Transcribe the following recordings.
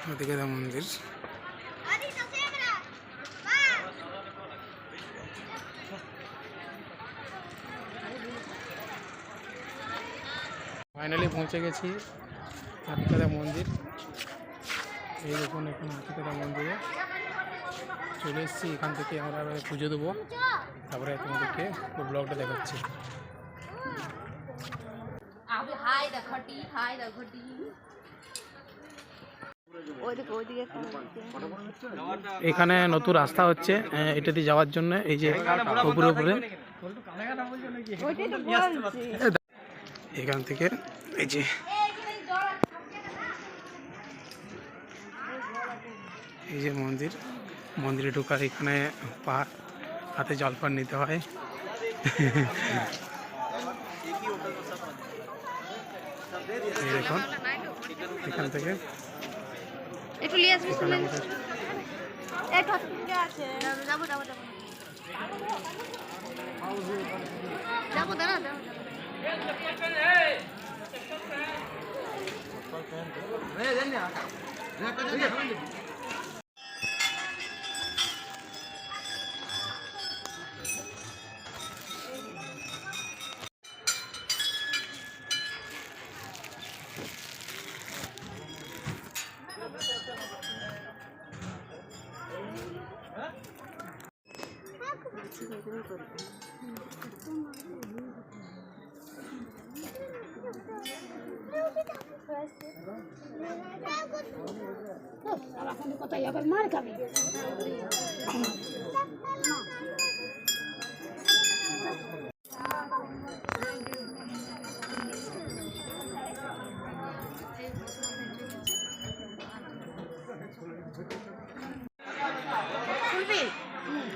হাতিকেদা মন্দির। ফাইনালি পৌঁছে গেছি হাতিকেদা মন্দির। এই দেখুন এখন হাতিকেদা মন্দিরে চলে এসেছি। এখান থেকে আমরা পুজো দেবো, তারপরে তোমাদেরকে ব্লগটা দেখাচ্ছি। এখানে নতুন রাস্তা হচ্ছে, এটা দিয়ে যাওয়ার জন্য। এই যে উপরে উপরে এখান থেকে এই যে মন্দির, মন্দিরে ঢোকার এখানে হাতে জলপান নিতে হয়। দেখুন এখান থেকে একটু নিয়ে আসবি। মার খাবি।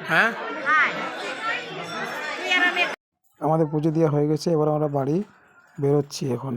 হ্যাঁ, আমাদের পুজো দেওয়া হয়ে গেছে, এবার আমরা বাড়ি বেরোচ্ছি এখন।